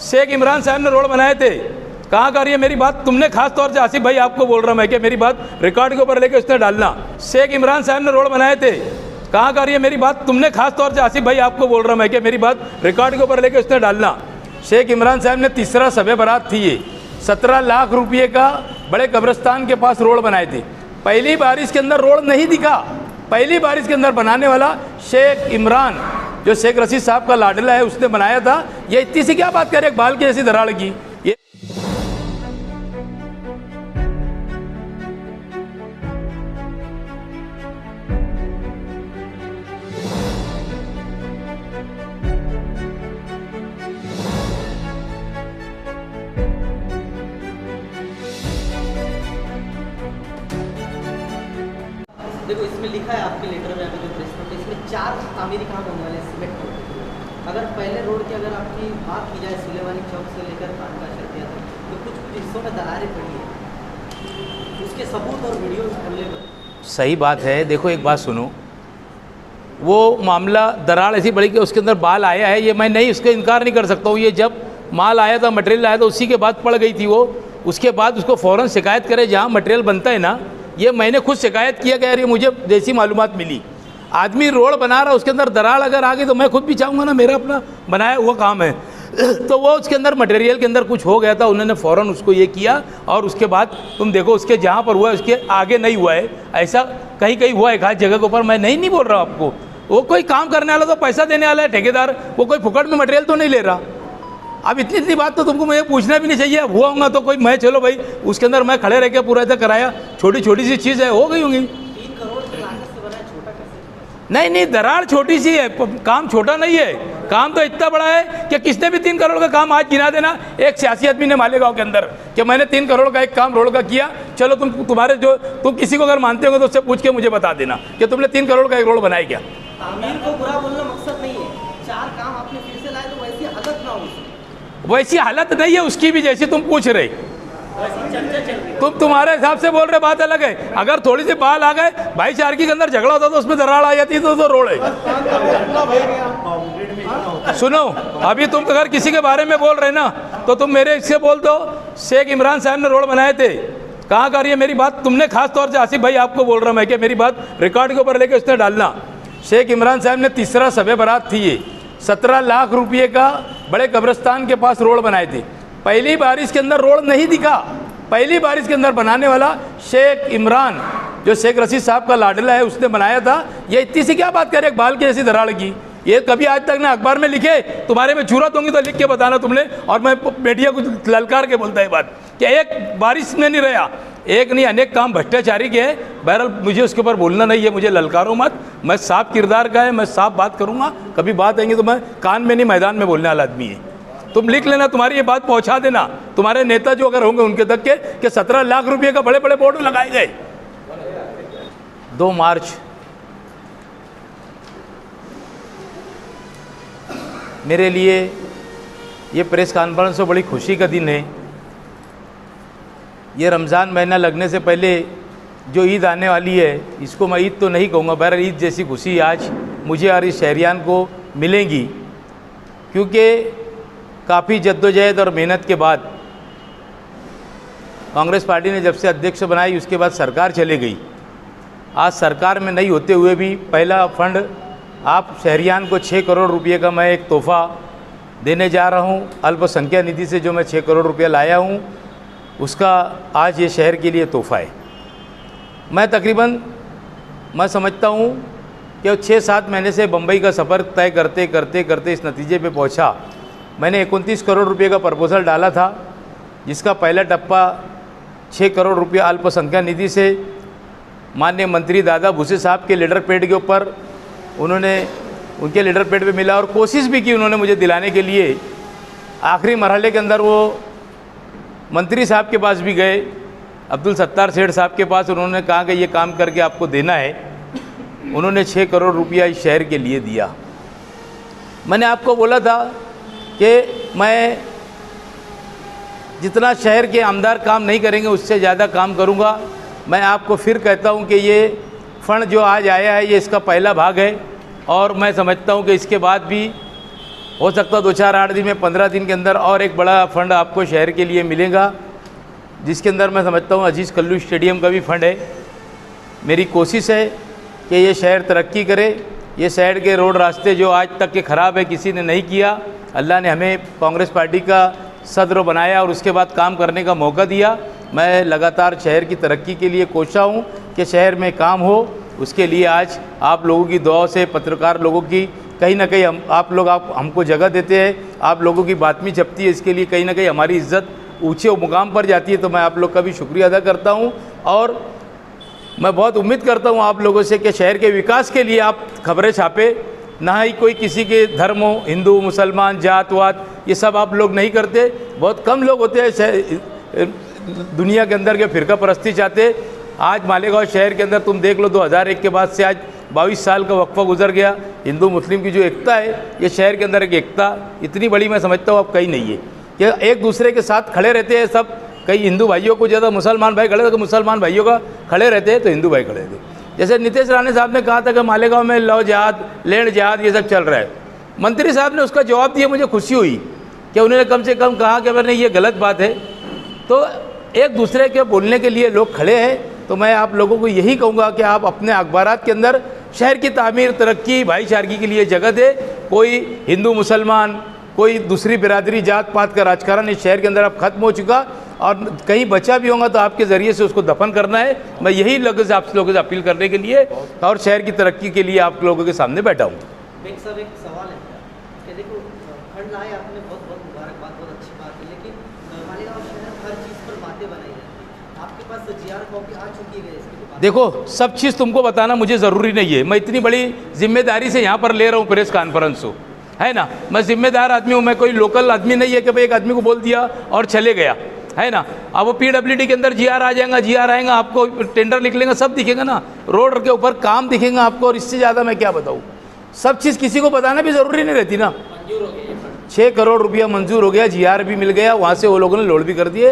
शेख इमरान साहब ने रोड बनाए थे, कहाँ कर रही है मेरी बात? तुमने खास तौर से आसिफ भाई आपको बोल रहा हूँ मैं कि मेरी बात रिकॉर्ड के ऊपर लेके उसने डालना। शेख इमरान साहब ने रोड बनाए थे, कहाँ कर रही है मेरी बात? तुमने खास तौर से आसिफ भाई आपको बोल रहा हूँ मैं कि मेरी बात रिकॉर्ड के ऊपर लेके उसने डालना। शेख इमरान साहब ने तीसरा शब बारात थी ये, 17 लाख रुपये का बड़े कब्रिस्तान के पास रोड बनाए थे। पहली बारिश के अंदर रोड नहीं दिखा, पहली बारिश के अंदर बनाने वाला शेख इमरान जो शेख रशीद साहब का लाडला है उसने बनाया था। ये इतनी सी क्या बात करे, एक बाल की ऐसी दराड़ की। ये देखो इसमें लिखा है आपके लेटर में, जो प्रेस नोट, इसमें 4 तामीरी काम होने वाले सीमेंट रोड। अगर पहले रोड की अगर आपकी बात की जाए सिलेवानी चौक से लेकर खानका शर्तिया तक, तो कुछ हिस्सों में दरारें पड़ी है, उसके सबूत और वीडियो अवेलेबल। सही बात है। देखो एक बात सुनो, वो मामला दरार ऐसी बड़ी कि उसके अंदर बाल आया है, ये मैं नहीं उसका इनकार नहीं कर सकता हूँ। ये जब माल आया था, मटेरियल आया था, उसी के बाद पड़ गई थी वो। उसके बाद उसको फ़ौरन शिकायत करे जहाँ मटेरियल बनता है ना, ये मैंने खुद शिकायत किया कि यार ये मुझे जैसी मालूमात मिली, आदमी रोड बना रहा उसके अंदर दरार अगर आ गई तो मैं खुद भी चाहूँगा ना, मेरा अपना बनाया हुआ काम है। तो वो उसके अंदर मटेरियल के अंदर कुछ हो गया था, उन्होंने फ़ौरन उसको ये किया और उसके बाद तुम देखो उसके जहाँ पर हुआ है उसके आगे नहीं हुआ है। ऐसा कहीं कहीं हुआ है खास जगह के ऊपर, मैं नहीं बोल रहा हूँ आपको। वो कोई काम करने वाला तो पैसा देने वाला है ठेकेदार, वो कोई फुकट में मटेरियल तो नहीं ले रहा। अब इतनी बात तो तुमको मुझे पूछना भी नहीं चाहिए। हुआ होगा तो कोई मैं चलो भाई उसके अंदर मैं खड़े रह के पूरा ऐसा कराया, छोटी छोटी सी चीज़ है, हो गई होंगी। 3 करोड़ की लागत से बना है, छोटा कैसे? नहीं, दरार छोटी सी है, काम छोटा नहीं है। काम तो इतना बड़ा है कि किसने भी 3 करोड़ का काम आज गिना देना एक सियासी आदमी ने मालेगांव के अंदर कि मैंने 3 करोड़ का एक काम रोड का किया। चलो तुम्हारे जो तुम किसी को अगर मानते हो तो उससे पूछ के मुझे बता देना कि तुमने 3 करोड़ का एक रोड बनाया क्या। तामीर को बुरा बोलना मकसद नहीं है, 4 काम आपने फिर से लाए तो वैसी हालत ना हो। वैसी हालत नहीं है उसकी भी जैसी तुम पूछ रहे, तुम्हारे हिसाब से बोल रहे, बात अलग है। अगर थोड़ी सी बाल आ गए, भाईचारगी के अंदर झगड़ा होता तो उसमें दरार आ जाती तो रोड है। सुनो, अभी तुम अगर किसी के बारे में बोल रहे ना तो तुम मेरे इससे बोल दो शेख इमरान साहब ने रोड बनाए थे, कहाँ कर रही है मेरी बात? तुमने खास तौर से आसिफ भाई आपको बोल रहा हूँ मैं कि मेरी बात रिकॉर्ड के ऊपर लेके उसने डालना। शेख इमरान साहब ने तीसरा शब बारात थी ये, 17 लाख रुपये का बड़े कब्रिस्तान के पास रोड बनाए थे। पहली बारिश के अंदर रोड नहीं दिखा, पहली बारिश के अंदर बनाने वाला शेख इमरान जो शेख रशीद साहब का लाडला है उसने बनाया था। ये इतनी सी क्या बात करे, एक बाल की ऐसी दराड़ की। ये कभी आज तक ना अखबार में लिखे, तुम्हारे में जरूरत होंगी तो लिख के बताना तुमने। और मैं मीडिया को ललकार के बोलता है बात कि एक बारिश में नहीं रहा, एक नहीं अनेक काम भ्रष्टाचारी के हैं। बहरहाल मुझे उसके ऊपर बोलना नहीं है, मुझे ललकारो मत। मैं साफ किरदार का है, मैं साफ बात करूँगा। कभी बात आएंगी तो मैं कान में नहीं मैदान में बोलने वाला आदमी है। तुम लिख लेना, तुम्हारी ये बात पहुंचा देना तुम्हारे नेता जो अगर होंगे उनके तक के कि 17 लाख रुपए का बड़े बड़े बोर्ड लगाए गए। 2 मार्च मेरे लिए ये प्रेस कॉन्फ्रेंस तो बड़ी खुशी का दिन है। ये रमज़ान महीना लगने से पहले जो ईद आने वाली है, इसको मैं ईद तो नहीं कहूँगा, बहरहाल ईद जैसी खुशी आज मुझे और इस शहरियान को मिलेंगी, क्योंकि काफ़ी जद्दोजहद और मेहनत के बाद कांग्रेस पार्टी ने जब से अध्यक्ष बनाई उसके बाद सरकार चले गई। आज सरकार में नहीं होते हुए भी पहला फंड आप शहरियान को 6 करोड़ रुपये का मैं एक तोहफ़ा देने जा रहा हूँ। अल्पसंख्यक निधि से जो मैं 6 करोड़ रुपया लाया हूँ उसका आज ये शहर के लिए तोहफ़ा है। मैं तकरीबन मैं समझता हूँ कि 6-7 महीने से बम्बई का सफ़र तय करते करते करते इस नतीजे पे पहुँचा। मैंने 29 करोड़ रुपये का प्रपोज़ल डाला था, जिसका पहला टप्पा 6 करोड़ रुपया अल्पसंख्यक निधि से माननीय मंत्री दादा भूसे साहब के लेटर पैड के ऊपर उनके लेटर पैड पे मिला और कोशिश भी की उन्होंने मुझे दिलाने के लिए। आखिरी मरहले के अंदर वो मंत्री साहब के पास भी गए, अब्दुल सत्तार सेठ साहब के पास, उन्होंने कहा कि ये काम करके आपको देना है। उन्होंने 6 करोड़ रुपया इस शहर के लिए दिया। मैंने आपको बोला था कि मैं जितना शहर के आमदार काम नहीं करेंगे उससे ज़्यादा काम करूंगा। मैं आपको फिर कहता हूं कि ये फंड जो आज आया है ये इसका पहला भाग है और मैं समझता हूं कि इसके बाद भी हो सकता है 2-4-8 दिन में 15 दिन के अंदर और एक बड़ा फंड आपको शहर के लिए मिलेगा, जिसके अंदर मैं समझता हूँ अजीज़ कल्लू स्टेडियम का भी फंड है। मेरी कोशिश है कि ये शहर तरक्की करे। ये शहर के रोड रास्ते जो आज तक के ख़राब है, किसी ने नहीं किया, अल्लाह ने हमें कांग्रेस पार्टी का सदर बनाया और उसके बाद काम करने का मौका दिया। मैं लगातार शहर की तरक्की के लिए कोशिश हूँ कि शहर में काम हो। उसके लिए आज आप लोगों की दुआओं से, पत्रकार लोगों की कहीं ना कहीं आप लोग हमको जगह देते हैं, आप लोगों की बात में छपती है, इसके लिए कहीं ना कहीं हमारी इज़्ज़त ऊंचे मुकाम पर जाती है। तो मैं आप लोग का भी शुक्रिया अदा करता हूं और मैं बहुत उम्मीद करता हूं आप लोगों से कि शहर के विकास के लिए आप खबरें छापे, ना ही कोई किसी के धर्म हो, हिंदू मुसलमान जातवाद, ये सब आप लोग नहीं करते। बहुत कम लोग होते हैं दुनिया के अंदर के फ़िरका परस्ती चाहते। आज मालेगांव शहर के अंदर तुम देख लो, 2001 के बाद से आज 22 साल का वक्फा गुजर गया। हिंदू मुस्लिम की जो एकता है, ये शहर के अंदर एक एकता इतनी बड़ी मैं समझता हूँ अब कहीं नहीं है कि एक दूसरे के साथ खड़े रहते हैं सब। कई हिंदू भाइयों को ज़्यादा मुसलमान भाई खड़े थे, तो मुसलमान भाइयों का खड़े रहते हैं तो हिंदू भाई खड़े थे। जैसे नीतीश राणे साहब ने कहा था कि मालेगांव में लव जिहाद, लैंड जिहाद ये सब चल रहा है, मंत्री साहब ने उसका जवाब दिया। मुझे खुशी हुई कि उन्होंने कम से कम कहा कि अगर नहीं ये गलत बात है। तो एक दूसरे के बोलने के लिए लोग खड़े हैं। तो मैं आप लोगों को यही कहूँगा कि आप अपने अखबारात के अंदर शहर की तामीर, तरक्की, भाईचारगी के लिए जगह दे। कोई हिंदू मुसलमान, कोई दूसरी बिरादरी, जात पात का राजकारण इस शहर के अंदर अब खत्म हो चुका, और कहीं बचा भी होगा तो आपके ज़रिए से उसको दफन करना है। मैं यही लोगों से आप लोगों से अपील करने के लिए और शहर की तरक्की के लिए आप लोगों के सामने बैठा हूँ। बेग साहब, एक सवाल है कि देखो, फंड लाए आपने, बहुत बहुत मुबारकबाद, बहुत अच्छी बात है, लेकिन मालेगांव शहर हर चीज़ पर बातें बनाई जाती है। आपके पास जीआर कॉपी आ चुकी है इसके बाद? देखो, सब चीज़ तुमको बताना मुझे ज़रूरी नहीं है। मैं इतनी बड़ी जिम्मेदारी से यहाँ पर ले रहा हूँ प्रेस कॉन्फ्रेंस हो, है ना। मैं जिम्मेदार आदमी हूँ, मैं कोई लोकल आदमी नहीं है कि भाई एक आदमी को बोल दिया और चले गया, है ना। अब वो PWD के अंदर जीआर आ जाएगा, जीआर आएगा, आपको टेंडर निकलेगा, सब दिखेगा ना, रोड के ऊपर काम दिखेगा आपको। और इससे ज़्यादा मैं क्या बताऊँ, सब चीज़ किसी को बताना भी ज़रूरी नहीं रहती ना। 6 करोड़ रुपया मंजूर हो गया, जीआर भी मिल गया, वहाँ से वो लोगों ने लोड भी कर दिए।